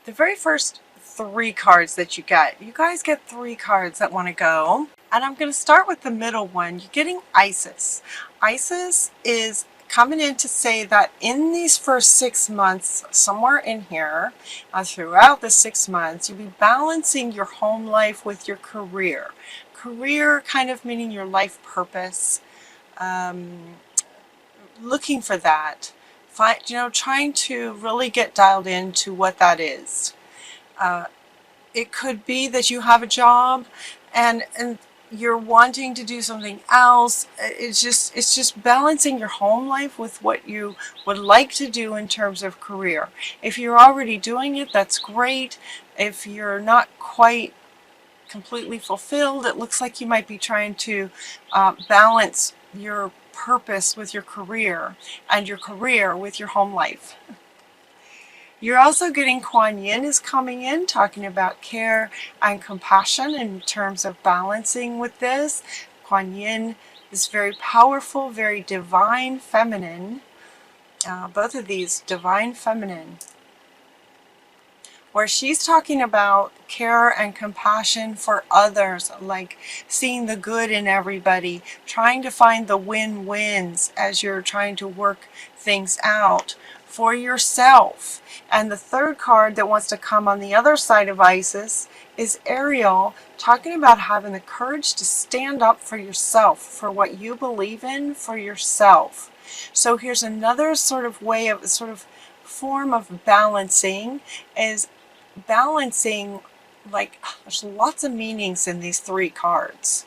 the very first 3 cards that you get. You guys get 3 cards that want to go. And I'm going to start with the middle one. You're getting Isis. Isis is coming in to say that in these first 6 months, somewhere in here, throughout the 6 months, you'll be balancing your home life with your career. Career kind of meaning your life purpose. Looking for that. Trying to really get dialed into what that is. It could be that you have a job and you're wanting to do something else. It's just balancing your home life with what you would like to do in terms of career. If you're already doing it, that's great. If you're not quite completely fulfilled, it looks like you might be trying to balance your purpose with your career and your career with your home life. You're also getting Kuan Yin is coming in, talking about care and compassion in terms of balancing with this. Kuan Yin is very powerful, very divine feminine. Both of these, divine feminine. Where she's talking about care and compassion for others, like seeing the good in everybody, trying to find the win-wins as you're trying to work things out for yourself. And the third card that wants to come on the other side of Isis is Ariel, talking about having the courage to stand up for yourself, for what you believe in, for yourself. So here's another sort of way of, form of balancing, is balancing, like, there's lots of meanings in these 3 cards.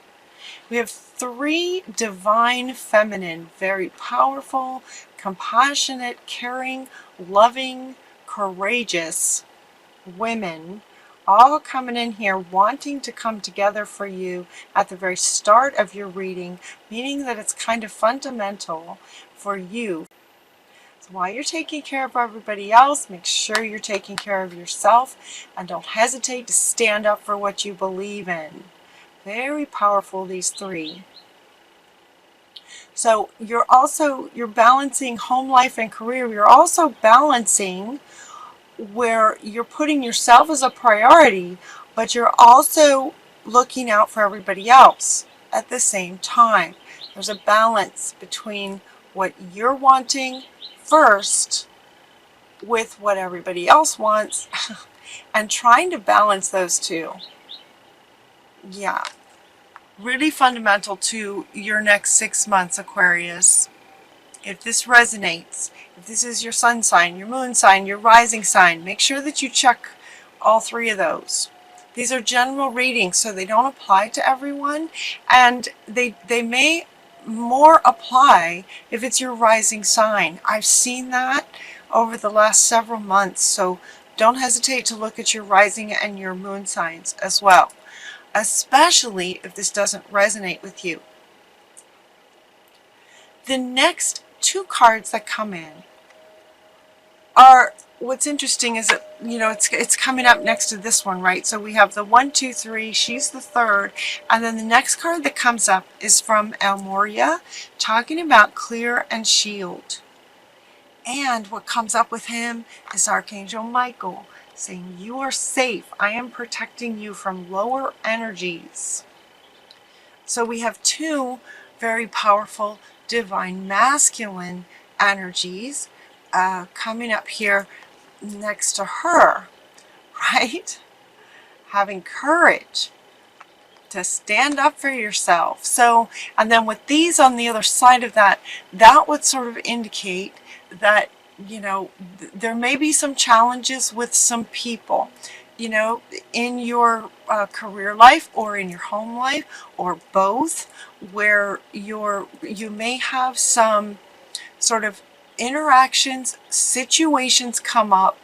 We have 3 divine feminine, very powerful, compassionate, caring, loving, courageous women, all coming in here wanting to come together for you at the very start of your reading, meaning that it's kind of fundamental for you. So while you're taking care of everybody else, make sure you're taking care of yourself, and don't hesitate to stand up for what you believe in. Very powerful, these 3. So you're balancing home life and career. You're also balancing where you're putting yourself as a priority, but you're also looking out for everybody else at the same time. There's a balance between what you're wanting first with what everybody else wants and trying to balance those 2. Yeah. Really fundamental to your next 6 months, Aquarius. If this resonates, if this is your sun sign, your moon sign, your rising sign, make sure that you check all 3 of those. These are general readings, so they don't apply to everyone, and they may more apply if it's your rising sign. I've seen that over the last several months, so don't hesitate to look at your rising and your moon signs as well, especially if this doesn't resonate with you. The next 2 cards that come in are, what's interesting is that, it's coming up next to this one, right? So we have the 1, 2, 3, she's the 3rd, and then the next card that comes up is from El Moria, talking about clear and shield. And what comes up with him is Archangel Michael, saying, you are safe. I am protecting you from lower energies. So we have 2 very powerful divine masculine energies coming up here next to her, right? Having courage to stand up for yourself. So, and then with these on the other side of that, that would sort of indicate that, there may be some challenges with some people, in your career life or in your home life, or both, where you may have some sort of interactions, situations come up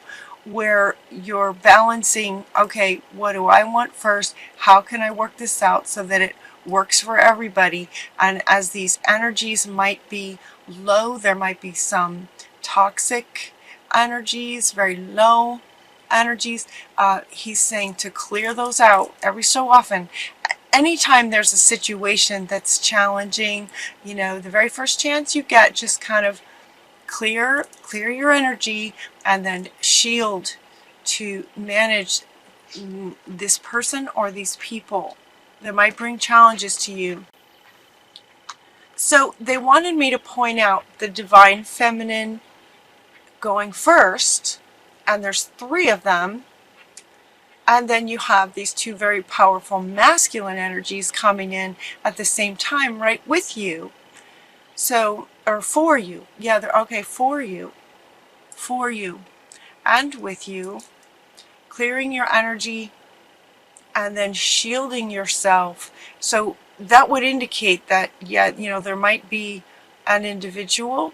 where you're balancing, okay, what do I want first? How can I work this out so that it works for everybody? And as these energies might be low, there might be some toxic energies, very low energies. He's saying to clear those out every so often. Anytime there's a situation that's challenging, the very first chance you get, just kind of clear your energy and then shield to manage this person or these people that might bring challenges to you. So they wanted me to point out the divine feminine going first, and there's 3 of them. And then you have these 2 very powerful masculine energies coming in at the same time, right with you. So, or for you. Yeah, they're okay, for you. For you. And with you. Clearing your energy and then shielding yourself. So that would indicate that, yeah, you know, there might be an individual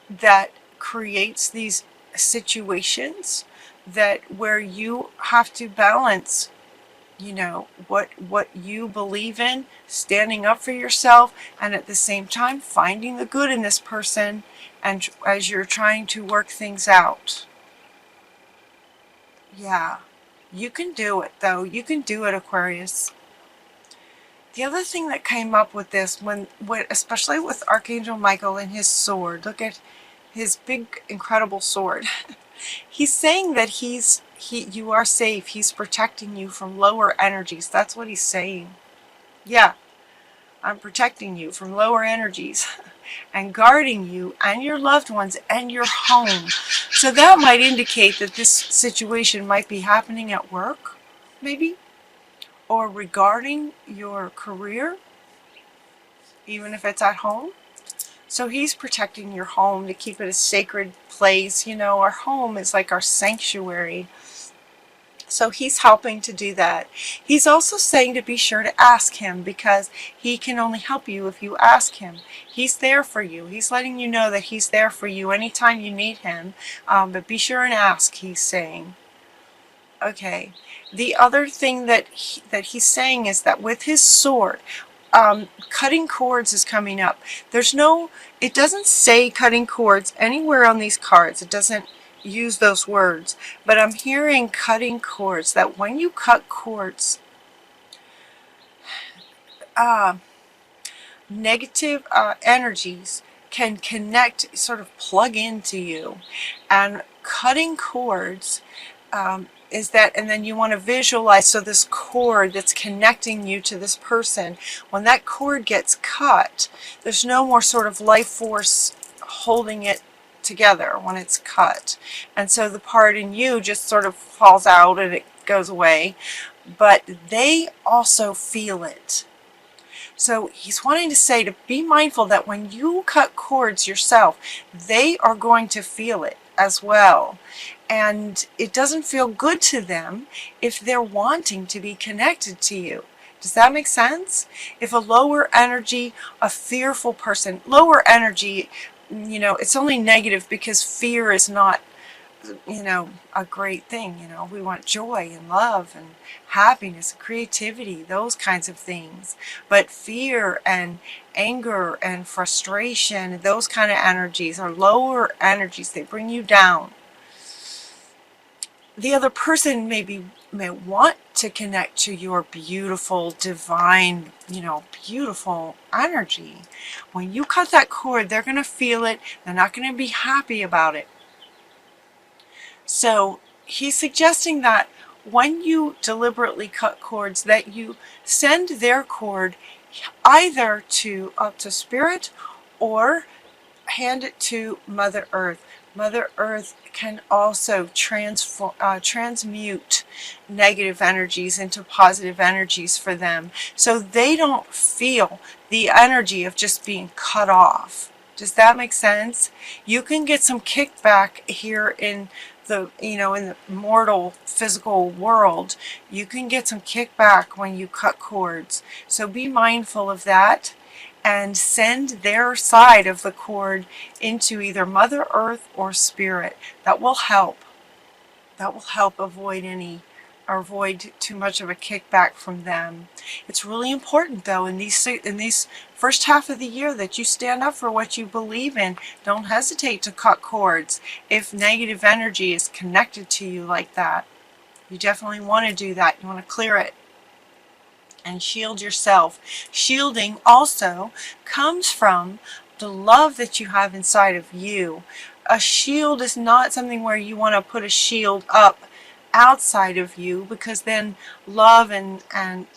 that creates these situations that where you have to balance, you know, what you believe in, standing up for yourself, and at the same time finding the good in this person, and as you're trying to work things out. Yeah, you can do it though. You can do it, Aquarius. The other thing that came up with this, when especially with Archangel Michael and his sword, look at his big incredible sword. He's saying that you are safe. He's protecting you from lower energies. That's what he's saying. Yeah, I'm protecting you from lower energies and guarding you and your loved ones and your home. So that might indicate that this situation might be happening at work, maybe, or regarding your career, even if it's at home. So he's protecting your home to keep it a sacred place. You know, our home is like our sanctuary. So he's helping to do that. He's also saying to be sure to ask him, because he can only help you if you ask him. He's there for you. He's letting you know that he's there for you anytime you need him. But be sure and ask, he's saying. Okay. The other thing that he's saying is that with his sword, cutting cords is coming up. It doesn't say cutting cords anywhere on these cards. It doesn't use those words, but I'm hearing cutting cords, that when you cut cords, negative energies can connect, sort of plug into you. And cutting cords is that, and then you want to visualize, so this cord that's connecting you to this person, when that cord gets cut, there's no more sort of life force holding it together when it's cut. And so the part in you just sort of falls out and it goes away. But they also feel it. So he's wanting to say to be mindful that when you cut cords yourself, they are going to feel it as well. And it doesn't feel good to them if they're wanting to be connected to you. Does that make sense? If a lower energy, a fearful person, lower energy, you know, it's only negative because fear is not, you know, a great thing. You know, we want joy and love and happiness and creativity, those kinds of things. But fear and anger and frustration, those kind of energies are lower energies. They bring you down. The other person may want to connect to your beautiful, divine, you know, beautiful energy. When you cut that cord, they're going to feel it. They're not going to be happy about it. So he's suggesting that when you deliberately cut cords, that you send their cord either to Spirit or hand it to Mother Earth. Mother Earth can also transmute negative energies into positive energies for them, so they don't feel the energy of just being cut off. Does that make sense? You can get some kickback here in the, you know, in the mortal physical world. You can get some kickback when you cut cords. So be mindful of that. And send their side of the cord into either Mother Earth or Spirit. That will help. That will help avoid too much of a kickback from them. It's really important, though, in these first half of the year, that you stand up for what you believe in. Don't hesitate to cut cords if negative energy is connected to you like that. You definitely want to do that. You want to clear it and shield yourself. Shielding also comes from the love that you have inside of you. A shield is not something where you want to put a shield up outside of you, because then love and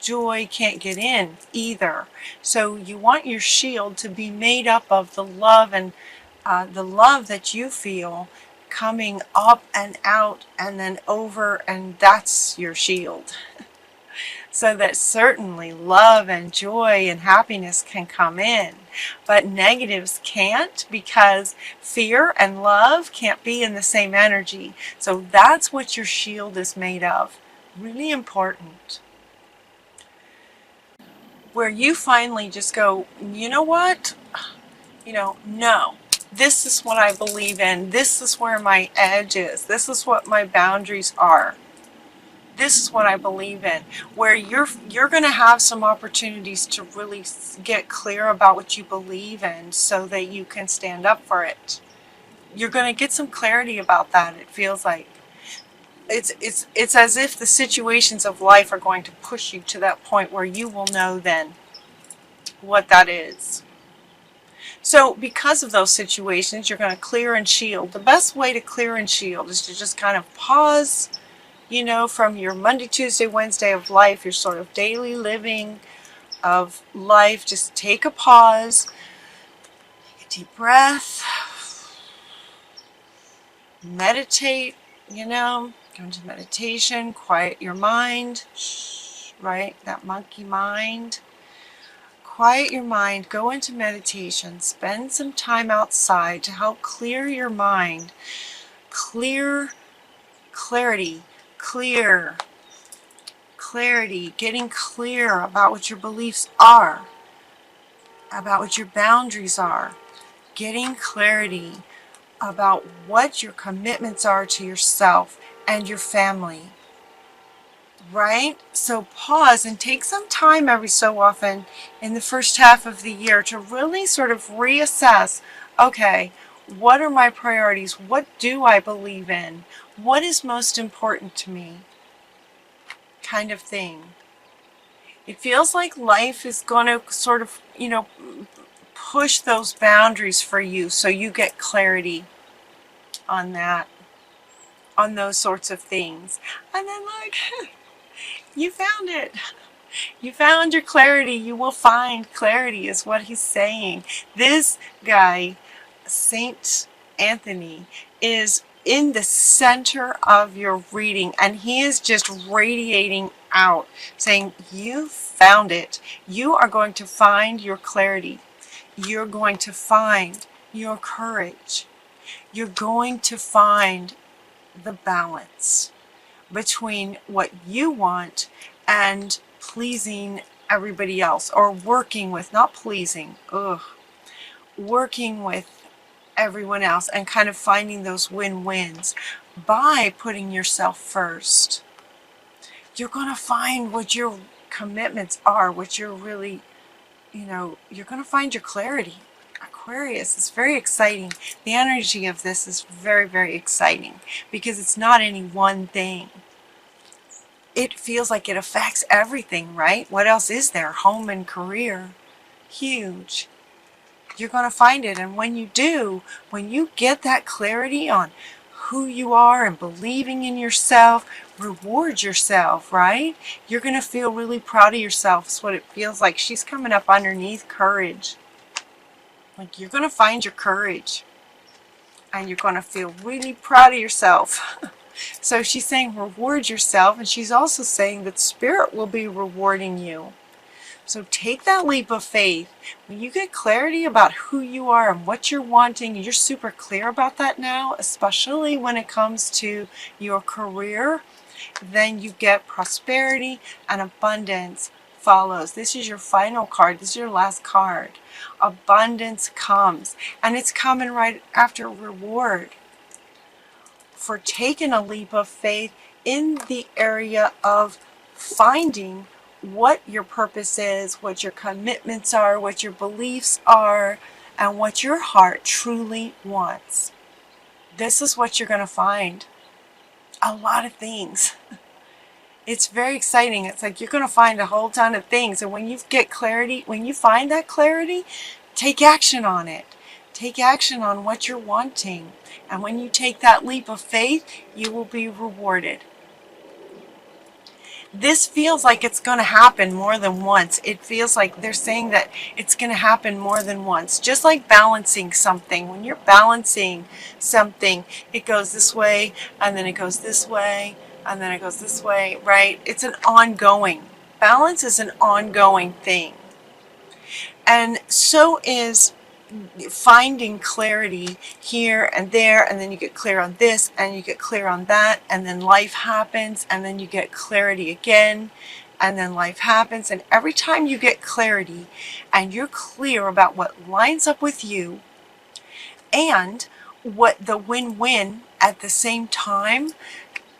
joy can't get in either. So you want your shield to be made up of the love and the love that you feel coming up and out and then over, and that's your shield. So that certainly love and joy and happiness can come in, but negatives can't, because fear and love can't be in the same energy. So that's what your shield is made of. Really important. Where you finally just go, you know what? No. This is what I believe in. This is where my edge is. This is what my boundaries are. This is what I believe in. Where you're going to have some opportunities to really get clear about what you believe in so that you can stand up for it. You're going to get some clarity about that. It feels like it's as if the situations of life are going to push you to that point where you will know then what that is. So because of those situations, you're going to clear and shield. The best way to clear and shield is to just kind of pause, from your Monday, Tuesday, Wednesday of life, your sort of daily living of life. Just take a pause, take a deep breath, meditate, go into meditation, quiet your mind, right? That monkey mind. Quiet your mind, go into meditation, spend some time outside to help clear your mind. Clarity, getting clear about what your beliefs are, about what your boundaries are, getting clarity about what your commitments are to yourself and your family. Right? So pause and take some time every so often in the first half of the year to really sort of reassess, okay, what are my priorities? What do I believe in? What is most important to me? Kind of thing. It feels like life is going to sort of, push those boundaries for you so you get clarity on that, on those sorts of things. And then you found it. You found your clarity. You will find clarity is what he's saying. This guy, Saint Anthony, is in the center of your reading, and he is just radiating out, saying, you found it. You are going to find your clarity. You're going to find your courage. You're going to find the balance between what you want and pleasing everybody else, or working with, not pleasing, working with everyone else, and kind of finding those win-wins by putting yourself first. You're going to find what your commitments are, what you're really, you're going to find your clarity. Aquarius is very exciting. The energy of this is very, very exciting because it's not any one thing. It feels like it affects everything, right? What else is there? Home and career. Huge. You're going to find it. And when you do, when you get that clarity on who you are and believing in yourself, reward yourself, right? You're going to feel really proud of yourself. That's what it feels like. She's coming up underneath courage. Like you're going to find your courage. And you're going to feel really proud of yourself. So she's saying reward yourself, and she's also saying that Spirit will be rewarding you. So take that leap of faith. When you get clarity about who you are and what you're wanting, you're super clear about that now, especially when it comes to your career, then you get prosperity and abundance follows. This is your final card. This is your last card. Abundance comes, and it's coming right after reward for taking a leap of faith in the area of finding what your purpose is, what your commitments are, what your beliefs are, and what your heart truly wants. This is what you're going to find. A lot of things. It's very exciting. It's like you're going to find a whole ton of things. And when you get clarity, when you find that clarity, take action on it. Take action on what you're wanting. And when you take that leap of faith, you will be rewarded. This feels like it's going to happen more than once. It feels like they're saying that it's going to happen more than once. Just like balancing something. When you're balancing something, it goes this way, and then it goes this way, and then it goes this way, right? It's an ongoing. Balance is an ongoing thing. And so is finding clarity here and there, and then you get clear on this, and you get clear on that, and then life happens, and then you get clarity again, and then life happens. And every time you get clarity and you're clear about what lines up with you and what the win-win at the same time,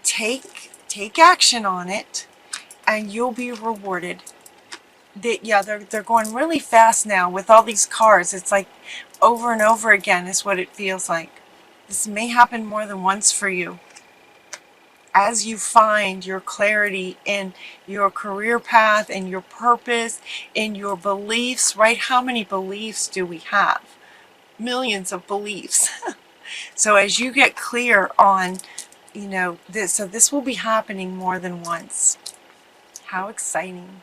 take action on it and you'll be rewarded. Yeah, they're going really fast now with all these cards. It's like over and over again is what it feels like. This may happen more than once for you. As you find your clarity in your career path, in your purpose, in your beliefs, right? How many beliefs do we have? Millions of beliefs. So as you get clear on, this will be happening more than once. How exciting.